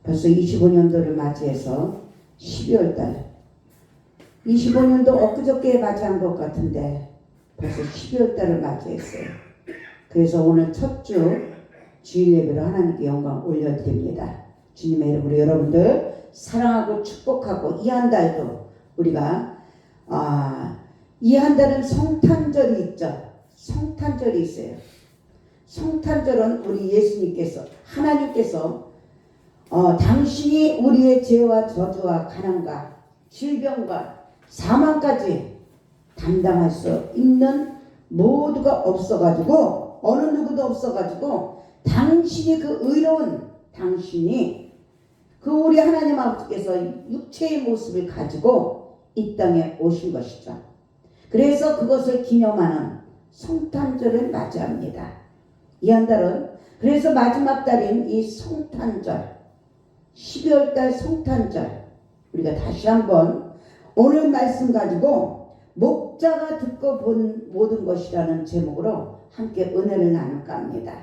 벌써 25년도를 맞이해서 12월 달 25년도 엊그저께 맞이한 것 같은데 벌써 12월 달을 맞이했어요. 그래서 오늘 첫 주 주일 예배로 하나님께 영광 올려드립니다. 주님의 이름으로 여러분들 사랑하고 축복하고 이 한 달도 우리가 이 한 달은 성탄절이 있죠. 성탄절이 있어요. 성탄절은 우리 예수님께서 하나님께서 당신이 우리의 죄와 저주와 가난과 질병과 사망까지 담당할 수 있는 모두가 없어가지고 어느 누구도 없어가지고 당신이 그 의로운 당신이 그 우리 하나님 아버지께서 육체의 모습을 가지고 이 땅에 오신 것이죠. 그래서 그것을 기념하는 성탄절을 맞이합니다. 이 한 달은 그래서 마지막 달인 이 성탄절 12월달 성탄절 우리가 다시 한번 오늘 말씀 가지고 목자가 듣고 본 모든 것이라는 제목으로 함께 은혜를 나눌까 합니다.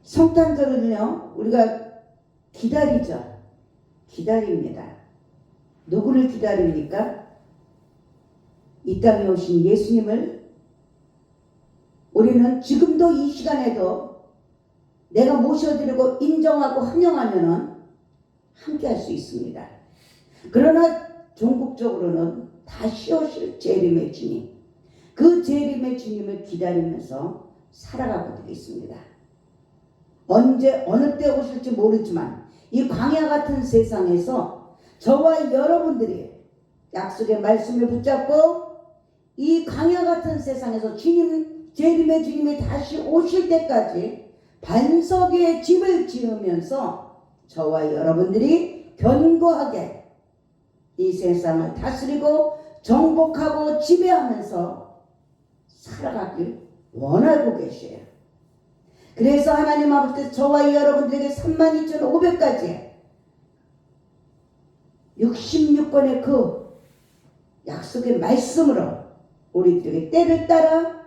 성탄절은요 우리가 기다리죠. 기다립니다. 누구를 기다립니까? 이 땅에 오신 예수님을 우리는 지금도 이 시간에도 내가 모셔드리고 인정하고 환영하면은 함께 할 수 있습니다. 그러나 종국적으로는 다시 오실 재림의 주님, 그 재림의 주님을 기다리면서 살아가고 되겠습니다. 언제 어느 때 오실지 모르지만 이 광야 같은 세상에서 저와 여러분들이 약속의 말씀을 붙잡고 이 광야 같은 세상에서 주님 재림의 주님이 다시 오실 때까지 반석의 집을 지으면서 저와 여러분들이 견고하게 이 세상을 다스리고 정복하고 지배하면서 살아가길 원하고 계셔요. 그래서 하나님 아버지께서 저와 여러분들에게 32,500가지 66권의 그 약속의 말씀으로 우리들에게 때를 따라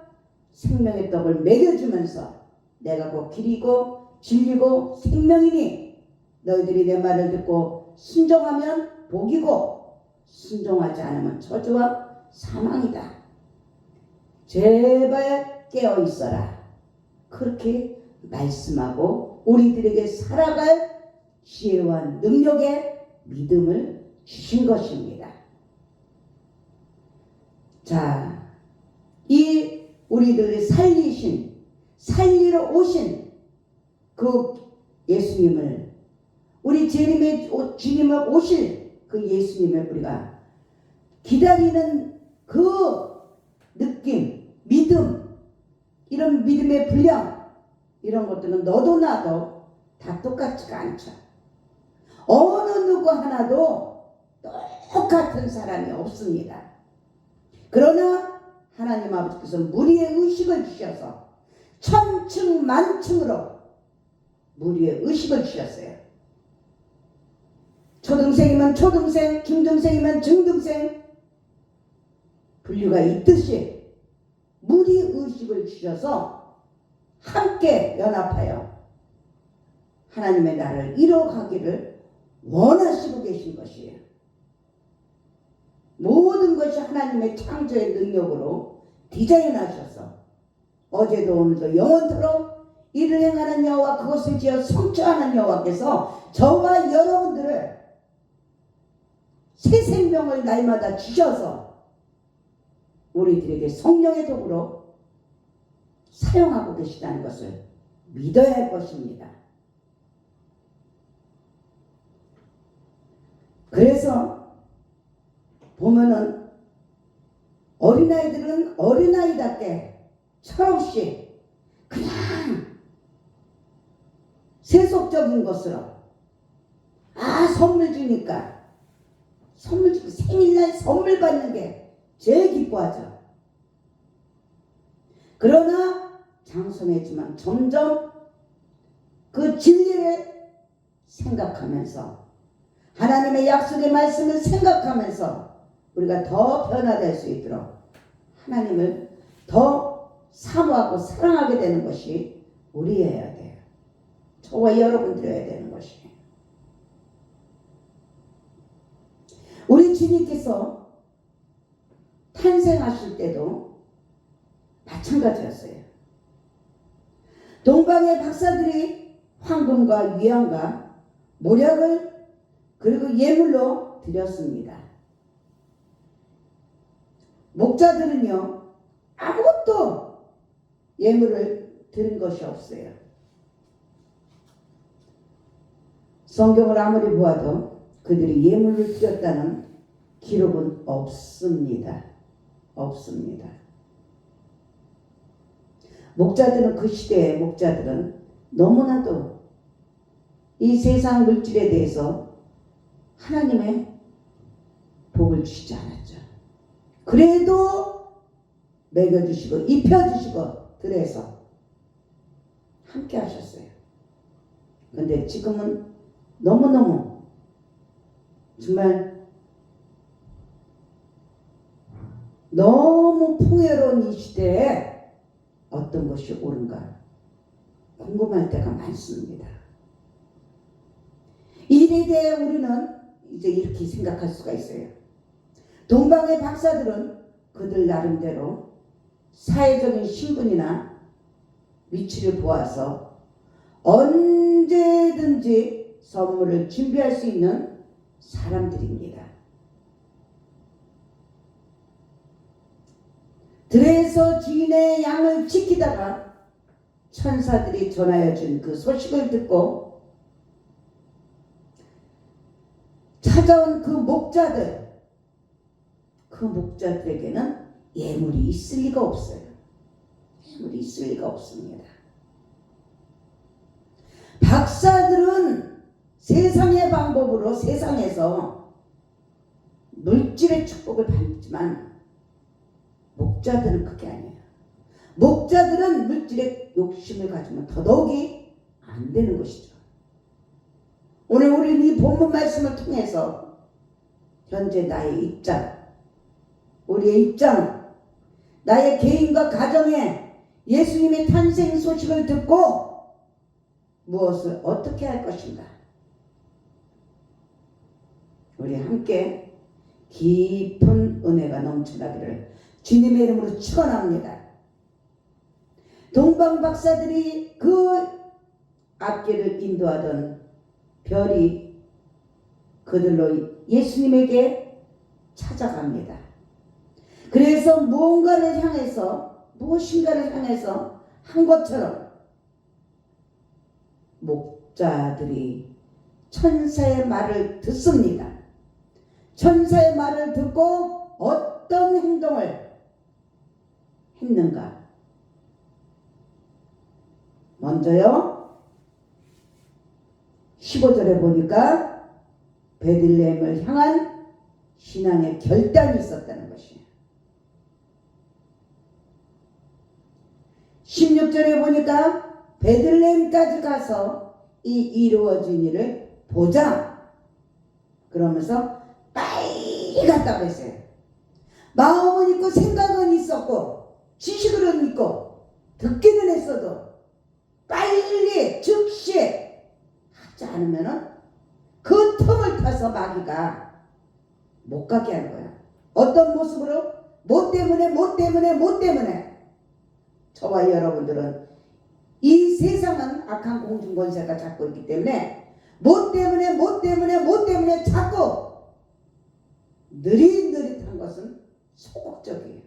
생명의 떡을 먹여주면서 내가 곧 길이고 진리고 생명이니 너희들이 내 말을 듣고 순종하면 복이고 순종하지 않으면 저주와 사망이다. 제발 깨어 있어라. 그렇게 말씀하고 우리들에게 살아갈 지혜와 능력의 믿음을 주신 것입니다. 자, 이 우리들을 살리러 오신 그 예수님을 우리 재림의 주님을 오실 그 예수님을 우리가 기다리는 그 느낌, 믿음, 이런 믿음의 분량 이런 것들은 너도 나도 다 똑같지가 않죠. 어느 누구 하나도 똑같은 사람이 없습니다. 그러나 하나님 아버지께서 무리의 의식을 주셔서 천층 만층으로 무리의 의식을 주셨어요. 초등생이면 초등생, 중등생이면 중등생 분류가 있듯이 무리 의식을 주셔서 함께 연합하여 하나님의 나라를 이뤄가기를 원하시고 계신 것이에요. 모든 것이 하나님의 창조의 능력으로 디자인하셔서 어제도 오늘도 영원토록 이를 행하는 여호와 그것을 지어 성취하는 여호와께서 저와 여러분들을 새 생명을 날마다 주셔서 우리들에게 성령의 도구로 사용하고 계시다는 것을 믿어야 할 것입니다. 그래서 보면은 어린아이들은 어린아이답게 철없이 그냥 세속적인 것으로 선물 주니까 선물 주고 생일날 선물 받는 게 제일 기뻐하죠. 그러나 장성했지만 점점 그 진리를 생각하면서 하나님의 약속의 말씀을 생각하면서 우리가 더 변화될 수 있도록 하나님을 더 사모하고 사랑하게 되는 것이 우리여야 돼요. 저와 여러분 드려야 되는 것이에요. 우리 주님께서 탄생하실 때도 마찬가지였어요. 동방의 박사들이 황금과 위안과 모략을 그리고 예물로 드렸습니다. 목자들은요, 아무것도 예물을 드린 것이 없어요. 성경을 아무리 보아도 그들이 예물을 드렸다는 기록은 없습니다. 없습니다. 목자들은, 그 시대의 목자들은 너무나도 이 세상 물질에 대해서 하나님의 복을 주시지 않았죠. 그래도 먹여주시고 입혀주시고 그래서 함께 하셨어요. 근데 지금은 너무너무 정말 너무 풍요로운 이 시대에 어떤 것이 옳은가 궁금할 때가 많습니다. 이에 대해 우리는 이제 이렇게 생각할 수가 있어요. 동방의 박사들은 그들 나름대로 사회적인 신분이나 위치를 보아서 언제든지 선물을 준비할 수 있는 사람들입니다. 들에서 주인의 양을 지키다가 천사들이 전하여 준 그 소식을 듣고 찾아온 그 목자들에게는 예물이 있을 리가 없어요. 예물이 있을 리가 없습니다. 박사들은 세상의 방법으로 세상에서 물질의 축복을 받지만 목자들은 그게 아니에요. 목자들은 물질의 욕심을 가지면 더더욱이 안 되는 것이죠. 오늘 우리는 이 본문 말씀을 통해서 현재 나의 입장, 우리의 입장, 나의 개인과 가정에 예수님의 탄생 소식을 듣고 무엇을 어떻게 할 것인가, 우리 함께 깊은 은혜가 넘쳐나기를 주님의 이름으로 축원합니다. 동방 박사들이 그 앞길을 인도하던 별이 그들로 예수님에게 찾아갑니다. 그래서 무엇인가를 향해서 한 것처럼 목자들이 천사의 말을 듣습니다. 천사의 말을 듣고 어떤 행동을 했는가? 먼저요, 15절에 보니까 베들레헴을 향한 신앙의 결단이 있었다는 것이에요. 16절에 보니까 베들레헴까지 가서 이 이루어진 일을 보자 그러면서 빨리 갔다고 했어요. 마음은 있고 생각은 있었고 지식은 있고 듣기는 했어도 빨리 즉시 하지 않으면 그 틈을 타서 마귀가 못 가게 하는 거야. 어떤 모습으로? 뭐 때문에 저와 여러분들은 이 세상은 악한 공중권세가 잡고 있기 때문에 뭐 때문에 자꾸 느릿느릿한 것은 소극적이에요.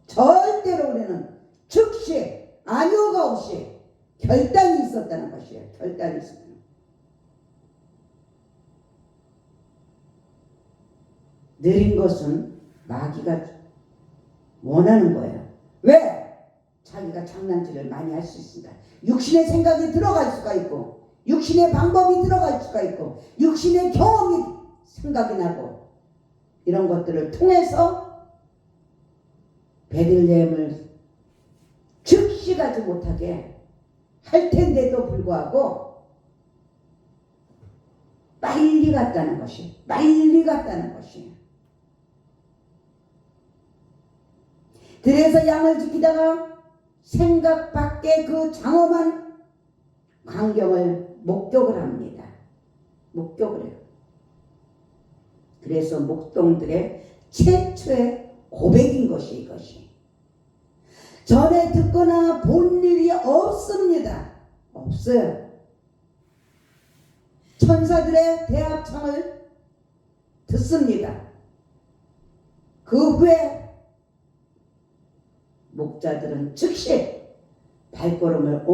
절대로 우리는 즉시 아니오가 없이 결단이 있었다는 것이에요. 결단이 있었다는 것이에요. 느린 것은 마귀가 원하는 거예요. 왜? 자기가 장난질을 많이 할 수 있습니다. 육신의 생각이 들어갈 수가 있고 육신의 방법이 들어갈 수가 있고 육신의 경험이 생각이 나고 이런 것들을 통해서 베들레헴을 즉시 가지 못하게 할 텐데도 불구하고 빨리 갔다는 것이 그래서 양을 지키다가 생각 밖의 그 장엄한 광경을 목격을 합니다. 목격을 해요. 그래서 목동들의 최초의 고백인 것이 이것이. 전에 듣거나 본 일이 없습니다. 없어요. 천사들의 대합창을 듣습니다. 그 후에 목자들은 즉시 발걸음을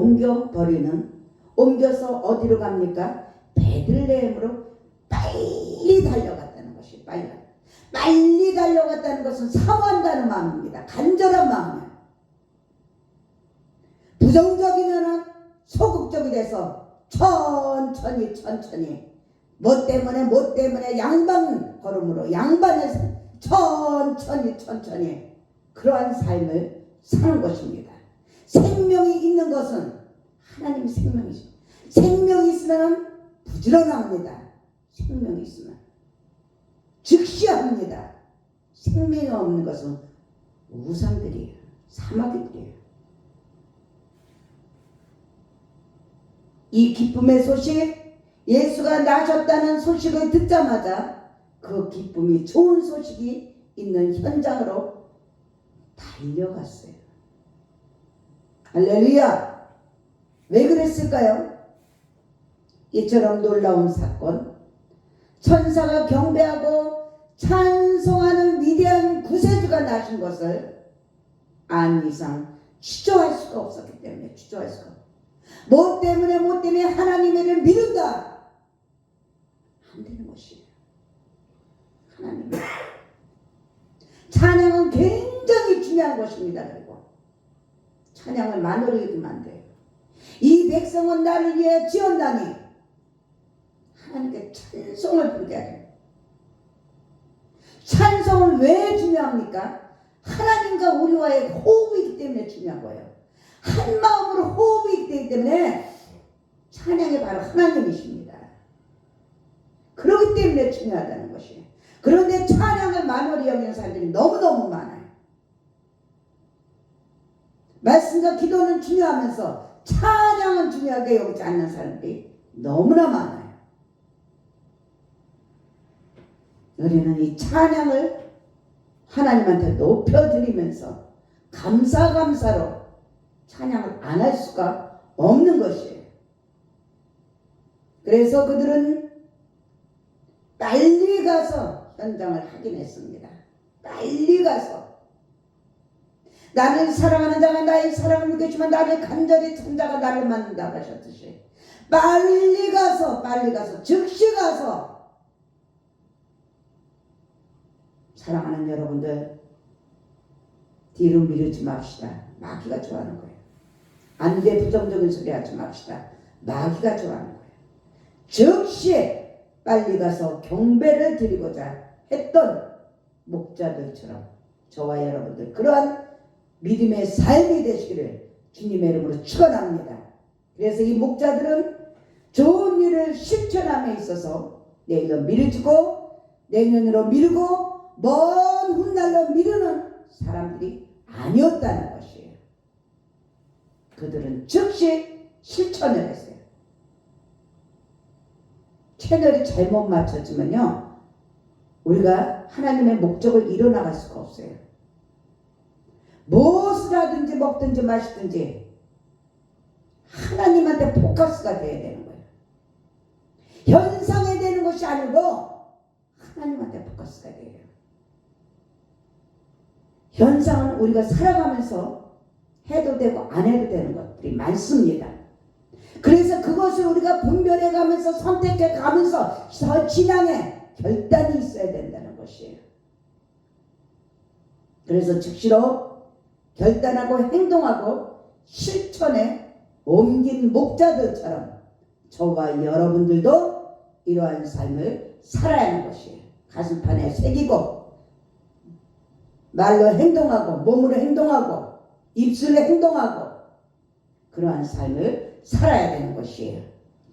옮겨서 어디로 갑니까? 베들레헴으로 빨리 달려갔다는 것이 빨리 달려갔다는 것은 사모한다는 마음입니다. 간절한 마음이에요. 부정적이면 소극적이 돼서 천천히 뭐 때문에 양반 걸음으로 양반에서 천천히 그러한 삶을 사는 것입니다. 생명이 있는 것은 하나님의 생명이죠. 생명이 있으면 부지런합니다. 생명이 있으면 즉시 합니다. 생명이 없는 것은 우상들이에요. 사마귀들이에요. 이 기쁨의 소식, 예수가 나셨다는 소식을 듣자마자 그 기쁨이 좋은 소식이 있는 현장으로 달려갔어요. 할렐루야! 왜 그랬을까요? 이처럼 놀라운 사건, 천사가 경배하고 찬송하는 위대한 구세주가 나신 것을 안 이상 추조할 수가 없었기 때문에 뭐 때문에 하나님을 미룬다. 안 되는 것이에요. 하나님. 찬양은 굉장히 중요한 것입니다. 그리고 찬양을 만으로 여기면 안 돼요. 이 백성은 나를 위해 지었나니 하나님께 찬송을 부르게 해요. 찬송은 왜 중요합니까? 하나님과 우리와의 호흡이기 때문에 중요한 거예요. 한 마음으로 호흡이 있기 때문에 찬양이 바로 하나님이십니다. 그렇기 때문에 중요하다는 것이에요. 그런데 찬양을 만월히 여기는 사람들이 너무너무 많아요. 말씀과 기도는 중요하면서 찬양은 중요하게 여기지 않는 사람들이 너무나 많아요. 우리는 이 찬양을 하나님한테 높여드리면서 감사로 찬양을 안 할 수가 없는 것이에요. 그래서 그들은 빨리 가서 현장을 확인했습니다. 빨리 가서 나를 사랑하는 자가 나의 사랑을 느꼈지만 나를 간절히 찾는 자가 나를 만난다고 하셨듯이 빨리 가서 즉시 가서 사랑하는 여러분들 뒤로 미루지 맙시다. 마귀가 좋아하는 거예요. 안 돼 부정적인 소리 하지 맙시다. 마귀가 좋아하는 거예요. 즉시 빨리 가서 경배를 드리고자 했던 목자들처럼 저와 여러분들 그러한 믿음의 삶이 되시기를 주님의 이름으로 축원합니다. 그래서 이 목자들은 좋은 일을 실천함에 있어서 내일로 미루고 내년으로 미루고 먼 훗날로 미루는 사람들이 아니었다는 것이에요. 그들은 즉시 실천을 했어요. 채널이 잘못 맞춰지면요 우리가 하나님의 목적을 이뤄나갈 수가 없어요. 무엇을 하든지 먹든지 마시든지 하나님한테 포커스가 돼야 되는 거예요. 현상에 되는 것이 아니고 하나님한테 포커스가 돼요. 현상은 우리가 살아가면서 해도 되고 안 해도 되는 것들이 많습니다. 그래서 그것을 우리가 분별해 가면서 선택해 가면서 진앙에 결단이 있어야 된다는 것이에요. 그래서 즉시로 결단하고 행동하고 실천에 옮긴 목자들처럼 저와 여러분들도 이러한 삶을 살아야 하는 것이에요. 가슴판에 새기고 말로 행동하고 몸으로 행동하고 입술로 행동하고 그러한 삶을 살아야 되는 것이에요.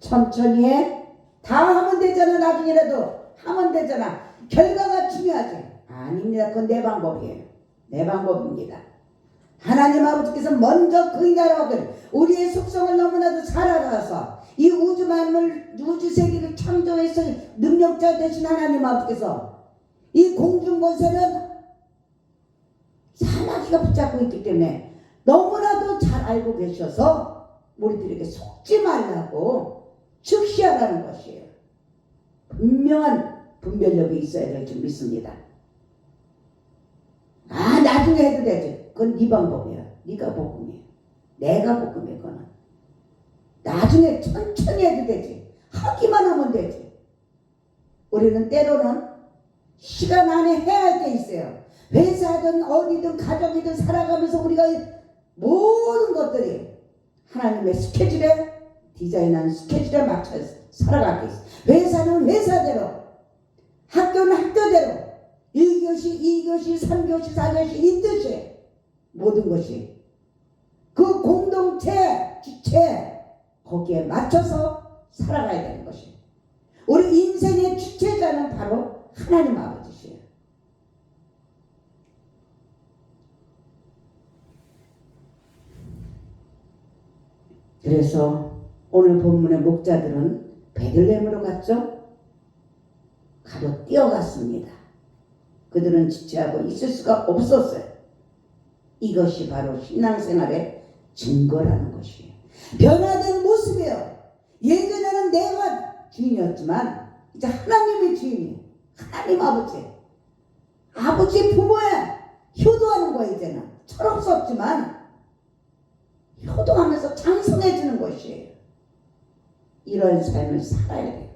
천천히 해. 다 하면 되잖아. 나중에라도 하면 되잖아. 결과가 중요하지. 아닙니다. 그건 내 방법이에요. 내 방법입니다. 하나님 아버지께서 먼저 그의 나라와 우리의 속성을 너무나도 잘 알아서 아버지께서 이 우주 만물 우주 세계를 창조해서 능력자 되신 하나님 아버지께서 이 공중 권세는 사마귀가 붙잡고 있기 때문에 너무나도 잘 알고 계셔서 우리들에게 속지 말라고 즉시하라는 것이에요. 분명한 분별력이 있어야 될 줄 믿습니다. 나중에 해도 되지. 그건 네 방법이야. 네가 복음이야. 내가 복음이야. 그거는 나중에 천천히 해도 되지. 하기만 하면 되지. 우리는 때로는 시간 안에 해야 할 게 있어요. 회사든 어디든 가정이든 살아가면서 우리가 모든 것들이 하나님의 스케줄에 디자인한 스케줄에 맞춰 살아가고 있어요. 회사는 회사대로, 학교는 학교대로, 1교시, 2교시, 3교시, 4교시 있듯이 모든 것이 그 공동체, 주체 거기에 맞춰서 살아가야 되는 것이 우리 인생의 주체자는 바로 하나님 아버지시에요. 그래서 오늘 본문의 목자들은 베들레헴으로 갔죠. 가로 뛰어갔습니다. 그들은 지체하고 있을 수가 없었어요. 이것이 바로 신앙생활의 증거라는 것이에요. 변화된 모습이에요. 예전에는 내가 주인이었지만 이제 하나님이 주인이에요. 하나님 아버지. 아버지 부모야. 효도하는 거예요. 이제는 철없었지만 효도하면서 장성해지는 것이에요. 이런 삶을 살아야 돼요.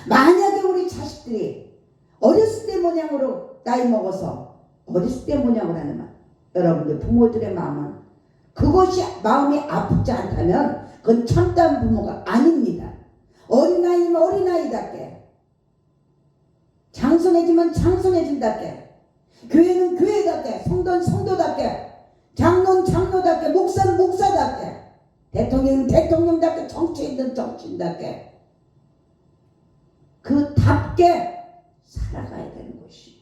만약에 우리 자식들이 어렸을 때 모양으로 나이 먹어서 어렸을 때 모양으로 하는 말, 여러분들 부모들의 마음은 그것이 마음이 아프지 않다면 그건 참다운 부모가 아닙니다. 어린아이는 어린아이답게, 장성해지면 장성해진답게, 교회는 교회답게, 성도는 성도답게, 장로는 장로답게, 목사는 목사답게, 대통령은 대통령답게, 정치인은 정치인답게 그답게 살아가야 되는 것이.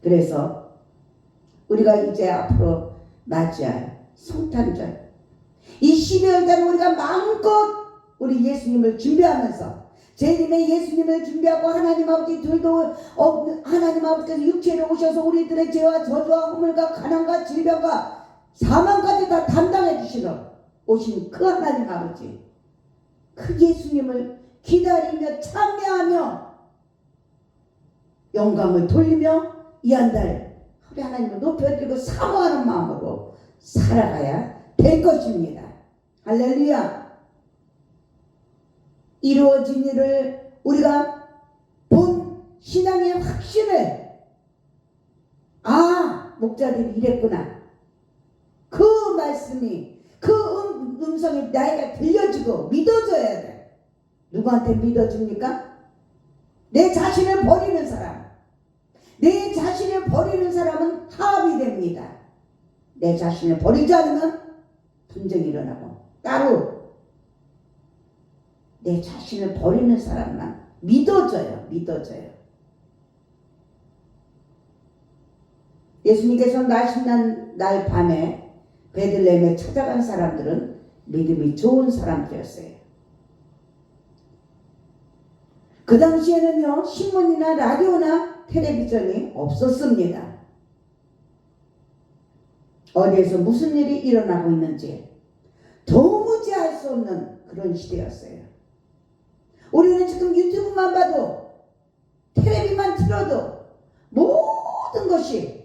그래서 우리가 이제 앞으로 맞이할 성탄절, 이 12월달은 우리가 마음껏 우리 예수님을 준비하면서 재림의 예수님을 준비하고 하나님 아버지 둘도 하나님 아버지께서 육체로 오셔서 우리들의 죄와 저주와 허물과 가난과 질병과 사망까지 다 담당해 주시러 오신 그 하나님 아버지, 그 예수님을 기다리며 참여하며 영광을 돌리며 이 한 달 우리 하나님을 높여드리고 사모하는 마음으로 살아가야 될 것입니다. 할렐루야. 이루어진 일을 우리가 본 신앙의 확신을, 목자들이 이랬구나, 그 말씀이, 그 음성이 나에게 들려지고 믿어져야 돼. 누구한테 믿어줍니까? 내 자신을 버리는 사람. 내 자신을 버리는 사람은 타협이 됩니다. 내 자신을 버리지 않으면 분쟁이 일어나고, 따로 내 자신을 버리는 사람만 믿어져요. 예수님께서 나신난 날 밤에 베들레헴에 찾아간 사람들은 믿음이 좋은 사람들이었어요. 그 당시에는요, 신문이나 라디오나 텔레비전이 없었습니다. 어디에서 무슨 일이 일어나고 있는지 도무지 알 수 없는 그런 시대였어요. 우리는 지금 유튜브만 봐도, 텔레비만 틀어도 모든 것이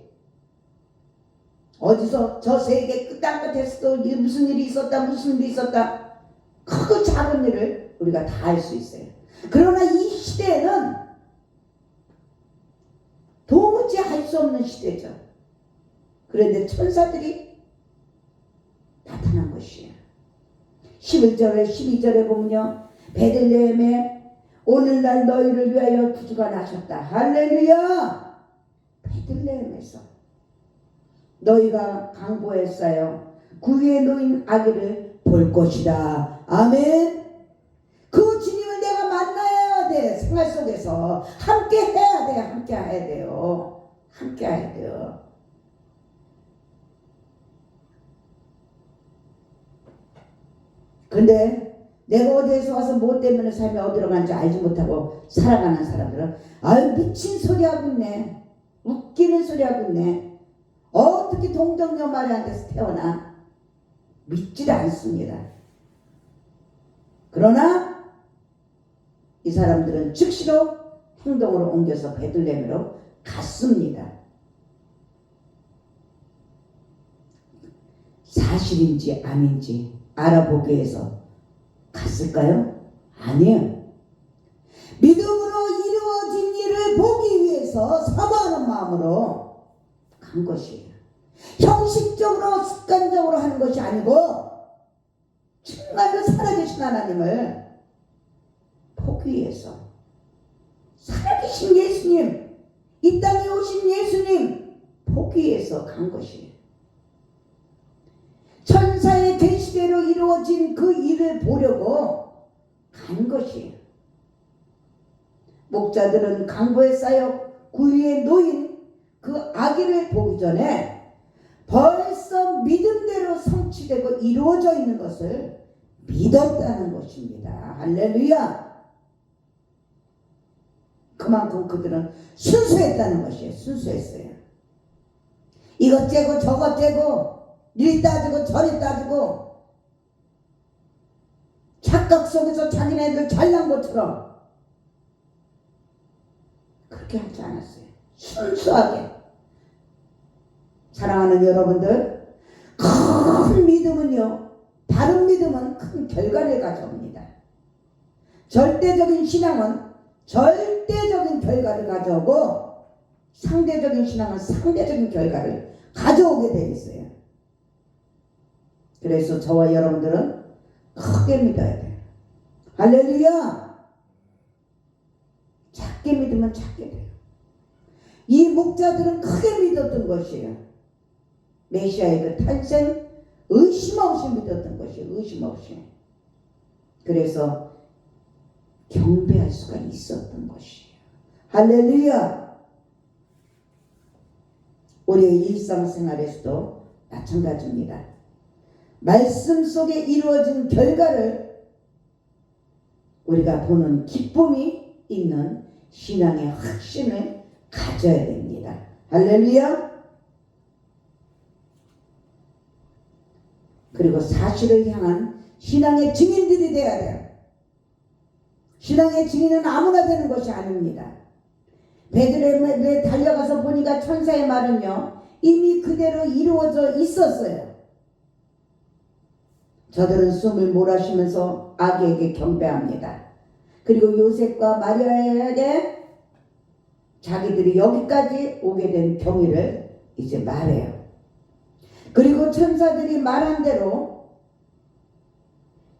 어디서 저 세계 끝땅끝에서도 무슨 일이 있었다, 무슨 일이 있었다, 크고 작은 일을 우리가 다 알 수 있어요. 그러나 이 시대에는 도무지 알 수 없는 시대죠. 그런데 천사들이 나타난 것이에요. 11절에 12절에 보면요, 베들레헴에 오늘날 너희를 위하여 구주가 나셨다. 할렐루야. 베들레헴에서 너희가 강보했어요. 그 위에 놓인 아기를 볼 것이다. 아멘. 그 주님을 내가 만나야 돼. 생활 속에서 함께 해야 돼. 함께 해야 돼요. 함께 해야 돼요. 근데 내가 어디에서 와서 뭐 때문에 삶이 어디로 가는지 알지 못하고 살아가는 사람들은 아유 미친 소리 하고 있네, 웃기는 소리 하고 있네, 어떻게 동정녀 마리아한테서 태어나, 믿질 않습니다. 그러나 이 사람들은 즉시로 행동으로 옮겨서 베들레헴으로 갔습니다. 사실인지 아닌지 알아보기 위해서 갔을까요? 아니에요. 믿음으로 이루어진 일을 보기 위해서 사모하는 마음으로 간 것이에요. 형식적으로 습관적으로 하는 것이 아니고 정말로 살아계신 하나님을 보기 위해서, 살아계신 예수님, 이 땅에 오신 예수님 보기 위해서 간 것이에요. 천사의 계시대로 이루어진 그 일을 보려고 간 것이에요. 목자들은 강보에 쌓여 구유에 놓인 그 아기를 보기 전에 벌써 믿음대로 성취되고 이루어져 있는 것을 믿었다는 것입니다. 할렐루야. 그만큼 그들은 순수했다는 것이에요. 순수했어요. 이것 째고 저것 째고 이리 따지고 저리 따지고 착각 속에서 자기네들 잘난 것처럼 그렇게 하지 않았어요. 순수하게. 사랑하는 여러분들, 큰 믿음은요, 바른 믿음은 큰 결과를 가져옵니다. 절대적인 신앙은 절대적인 결과를 가져오고 상대적인 신앙은 상대적인 결과를 가져오게 되어 있어요. 그래서 저와 여러분들은 크게 믿어야 돼요. 할렐루야. 작게 믿으면 작게 돼요. 이 목자들은 크게 믿었던 것이에요. 메시아의 그 탄생 의심 없이 믿었던 것이에요. 의심 없이. 그래서 경배할 수가 있었던 것이에요. 할렐루야. 우리의 일상생활에서도 마찬가지입니다. 말씀 속에 이루어진 결과를 우리가 보는 기쁨이 있는 신앙의 확신을 가져야 됩니다. 할렐루야. 그리고 사실을 향한 신앙의 증인들이 되어야 돼요. 신앙의 증인은 아무나 되는 것이 아닙니다. 베들레헴에 달려가서 보니까 천사의 말은요, 이미 그대로 이루어져 있었어요. 저들은 숨을 몰아쉬면서 아기에게 경배합니다. 그리고 요셉과 마리아에게 자기들이 여기까지 오게 된 경위를 이제 말해요. 그리고 천사들이 말한 대로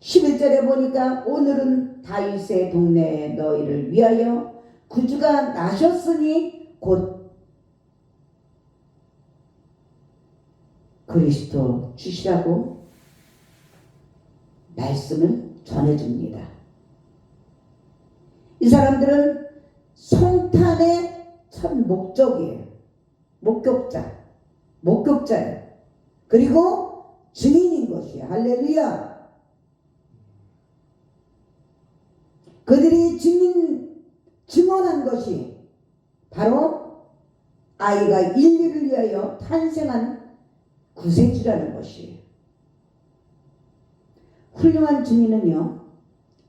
11절에 보니까 오늘은 다윗의 동네에 너희를 위하여 구주가 나셨으니 곧 그리스도 주시라고 말씀을 전해줍니다. 이 사람들은 성탄의 첫 목적이에요. 목격자예요. 그리고 증인인 것이에요. 할렐루야. 그들이 증언한 것이 바로 아이가 인류를 위하여 탄생한 구세주라는 것이에요. 훌륭한 증인은요,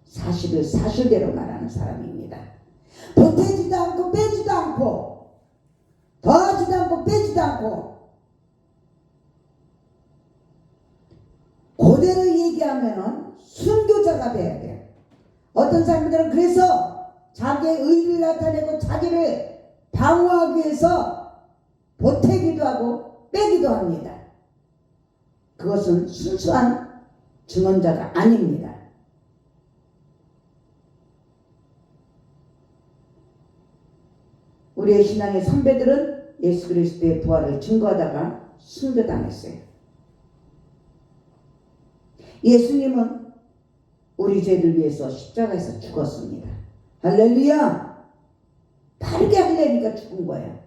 사실을 사실대로 말하는 사람입니다. 보태지도 않고 빼지도 않고 더하지도 않고 빼지도 않고 그대로 얘기하면은 순교자가 돼야 돼요. 어떤 사람들은 그래서 자기의 의를 나타내고 자기를 방어하기 위해서 보태기도 하고 빼기도 합니다. 그것은 순수한 증언자가 아닙니다. 우리의 신앙의 선배들은 예수 그리스도의 부활을 증거하다가 순교당했어요. 예수님은 우리 죄를 위해서 십자가에서 죽었습니다. 할렐루야. 바르게 하려니까 죽은 거예요.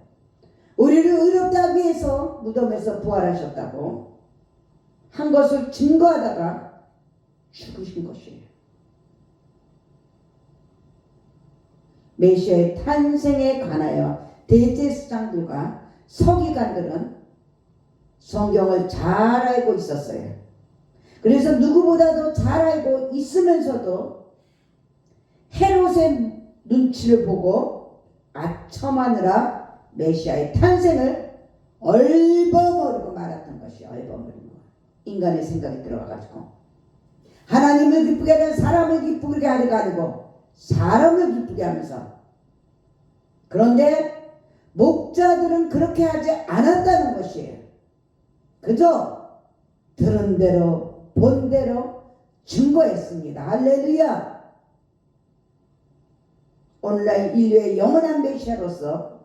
우리를 의롭다 하기 위해서 무덤에서 부활하셨다고 한 것을 증거하다가 죽으신 것이에요. 메시아의 탄생에 관하여 대제사장들과 서기관들은 성경을 잘 알고 있었어요. 그래서 누구보다도 잘 알고 있으면서도 헤롯의 눈치를 보고 아첨하느라 메시아의 탄생을 얼버무리고 말았던 것이 얼버무리고 인간의 생각이 들어와가지고 하나님을 기쁘게 하려 사람을 기쁘게 하려가 아니고 사람을 기쁘게 하면서 그런데 목자들은 그렇게 하지 않았다는 것이에요. 그저 들은 대로 본 대로 증거했습니다. 할렐루야. 오늘날 인류의 영원한 메시아로서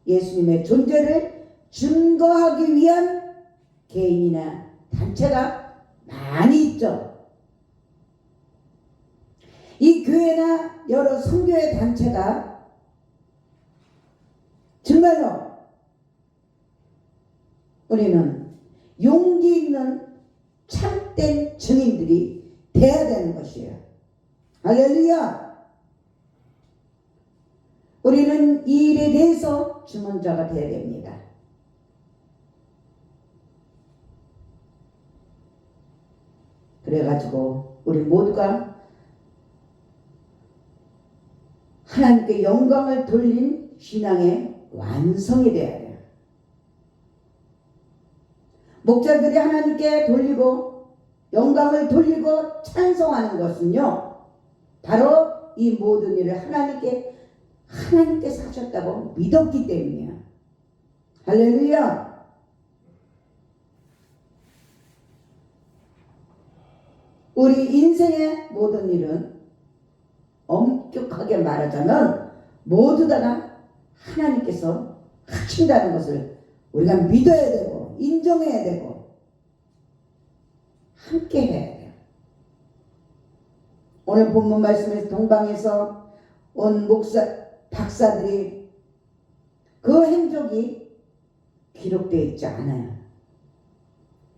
예수님의 존재를 증거하기 위한 개인이나 단체가 많이 있죠. 이 교회나 여러 선교의 단체가 정말로 우리는 용기 있는 참된 증인들이 돼야 되는 것이에요. 할렐루야. 우리는 이 일에 대해서 증언자가 되어야 됩니다. 그래가지고 우리 모두가 하나님께 영광을 돌린 신앙의 완성이 되어야 돼요. 목자들이 하나님께 돌리고 영광을 돌리고 찬송하는 것은요, 바로 이 모든 일을 하나님께서 하셨다고 믿었기 때문이에요. 할렐루야. 우리 인생의 모든 일은 엄격하게 말하자면 모두 다가 하나님께서 하신다는 것을 우리가 믿어야 되고 인정해야 되고 함께 해야 돼요. 오늘 본문 말씀에서 동방에서 온 박사들이 그 행적이 기록되어 있지 않아요.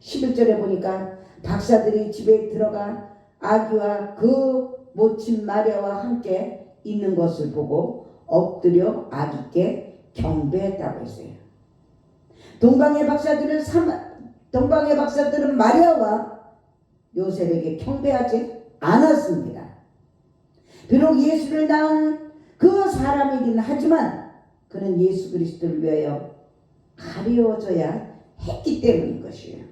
11절에 보니까 박사들이 집에 들어가 아기와 그 모친 마리아와 함께 있는 것을 보고 엎드려 아기께 경배했다고 했어요. 동방의 박사들은 마리아와 요셉에게 경배하지 않았습니다. 비록 예수를 낳은 그 사람이긴 하지만 그는 예수 그리스도를 위하여 가려져야 했기 때문인 것이에요.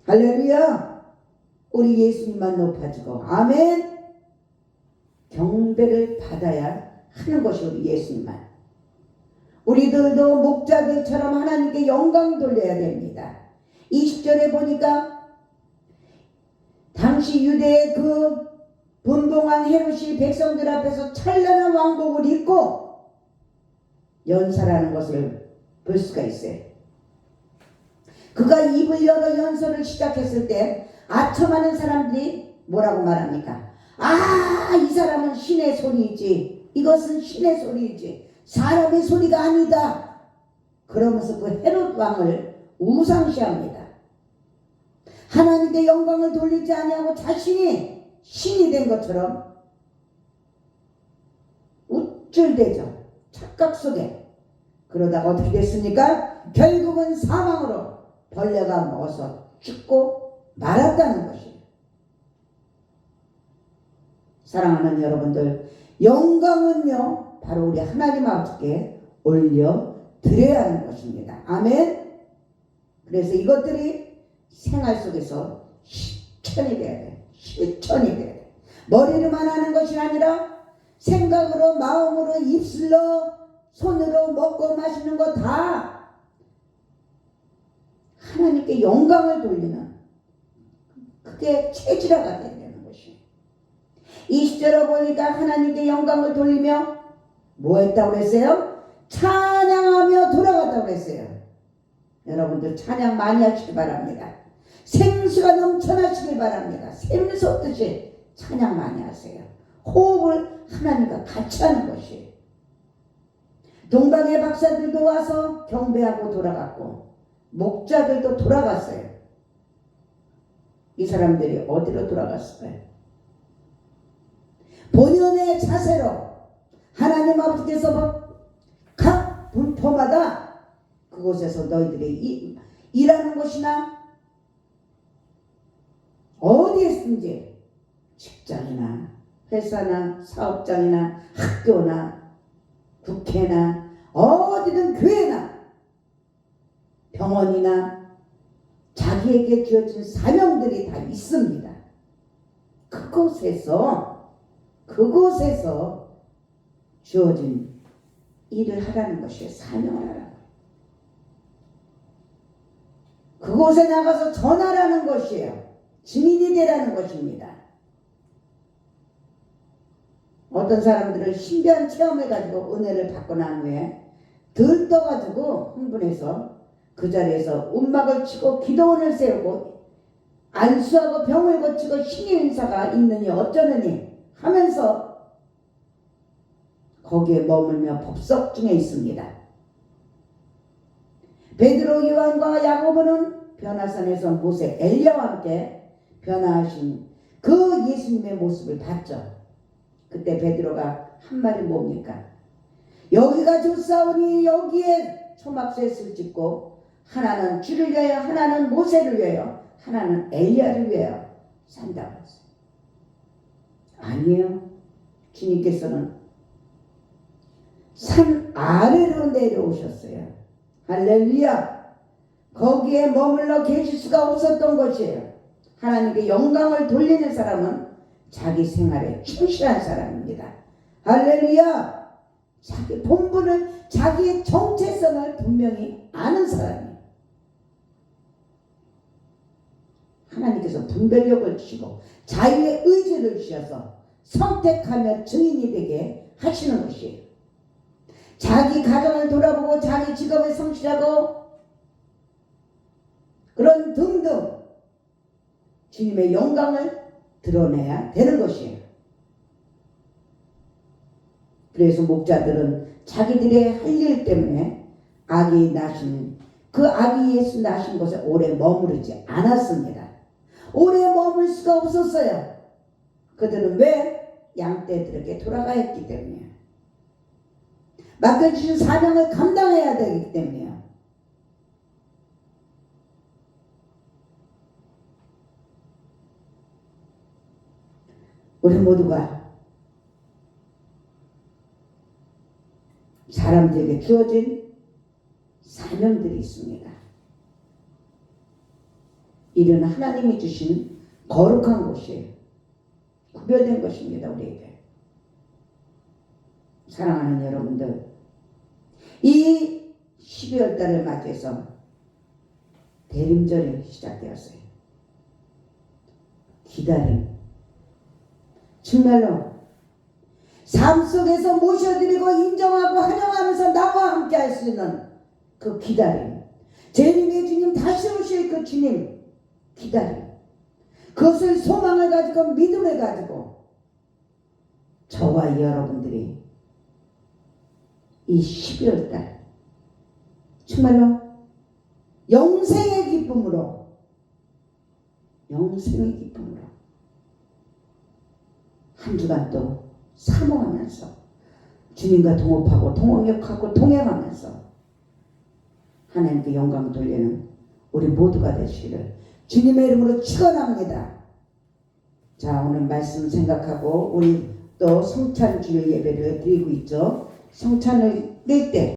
할렐루야. 우리 예수님만 높아지고 아멘. 경배를 받아야 하는 것이 우리 예수님만. 우리들도 목자들처럼 하나님께 영광 돌려야 됩니다. 20절에 보니까 당시 유대의 그 분봉한 헤롯이 백성들 앞에서 찬란한 왕복을 입고 연설하는 것을 볼 수가 있어요. 그가 입을 열어 연설을 시작했을 때 아첨하는 사람들이 뭐라고 말합니까? 아, 이 사람은 신의 소리이지, 이것은 신의 소리이지, 사람의 소리가 아니다. 그러면서 그 헤롯 왕을 우상시합니다. 하나님께 영광을 돌리지 아니하고 자신이 신이 된 것처럼 우쭐대죠. 착각 속에. 그러다가 어떻게 됐습니까? 결국은 사망으로 벌레가 먹어서 죽고 말았다는 것이에요. 사랑하는 여러분들, 영광은요 바로 우리 하나님 아버지께 올려 드려야 하는 것입니다. 아멘. 그래서 이것들이 생활 속에서 실천이 돼야 돼요. 실천이 돼야 돼요. 머리로만 하는 것이 아니라 생각으로, 마음으로, 입술로, 손으로 먹고 마시는 거 다 하나님께 영광을 돌리는, 그게 체질화가 돼야 되는 것이에요. 20절에 보니까 하나님께 영광을 돌리며 뭐 했다고 그랬어요? 찬양하며 돌아갔다고 그랬어요. 여러분들 찬양 많이 하시기 바랍니다. 생수가 넘쳐나시길 바랍니다. 샘솟듯이 찬양 많이 하세요. 호흡을 하나님과 같이 하는 것이에요. 동방의 박사들도 와서 경배하고 돌아갔고 목자들도 돌아갔어요. 이 사람들이 어디로 돌아갔을까요? 본연의 자세로 하나님 아버지께서 각 분포마다 그곳에서 너희들이 일하는 곳이나 어디에든지 직장이나 회사나 사업장이나 학교나 국회나 어디든 교회나 병원이나 자기에게 주어진 사명들이 다 있습니다. 그곳에서 주어진 일을 하라는 것이에요. 사명을 하라는 거예요. 그곳에 나가서 전하라는 것이에요. 증인이 되라는 것입니다. 어떤 사람들은 신비한 체험을 가지고 은혜를 받고 난 후에 들떠가지고 흥분해서 그 자리에서 움막을 치고 기도원을 세우고 안수하고 병을 고치고 신의 인사가 있느니 어쩌느니 하면서 거기에 머물며 법석 중에 있습니다. 베드로, 요한과 야고보는 변화산에서 모세, 엘리야와 함께 변화하신 그 예수님의 모습을 봤죠. 그때 베드로가 한 말이 뭡니까? 여기가 좋사오니 여기에 초막셋을 짓고 하나는 주를 위하여 하나는 모세를 위하여 하나는 엘리야를 위하여 산다고 했어요. 아니에요. 주님께서는 산 아래로 내려오셨어요. 할렐루야. 거기에 머물러 계실 수가 없었던 것이에요. 하나님께 영광을 돌리는 사람은 자기 생활에 충실한 사람입니다. 할렐루야. 자기 본분을, 자기의 정체성을 분명히 아는 사람이에요. 하나님께서 분별력을 주시고 자유의 의지를 주셔서 선택하며 증인이 되게 하시는 것이에요. 자기 가정을 돌아보고 자기 직업에 성실하고 그런 등등 주님의 영광을 드러내야 되는 것이에요. 그래서 목자들은 자기들의 할 일 때문에 그 아기 예수 나신 곳에 오래 머무르지 않았습니다. 오래 머물 수가 없었어요. 그들은 왜? 양떼들에게 돌아가야 했기 때문이에요. 맡겨주신 사명을 감당해야 되기 때문이에요. 우리 모두가 사람들에게 주어진 사명들이 있습니다. 이는 하나님이 주신 거룩한 곳이에요. 구별된 것입니다. 우리에게. 사랑하는 여러분들, 이 12월 달을 맞이해서 대림절이 시작되었어요. 기다림. 정말로 삶 속에서 모셔드리고 인정하고 환영하면서 나와 함께 할 수 있는 그 기다림. 재림의 주님 다시 오실 그 주님 기다림. 그것을 소망을 가지고 믿음을 가지고 저와 여러분들이 이 12월 달 정말로 영생의 기쁨으로 한 주간 또 사모하면서 주님과 동업하고 동역하고 동행하면서 하나님께 영광 돌리는 우리 모두가 되시기를 주님의 이름으로 축원합니다. 자, 오늘 말씀 생각하고 우리 또 성찬 주일 예배를 드리고 있죠. 성찬을 낼 때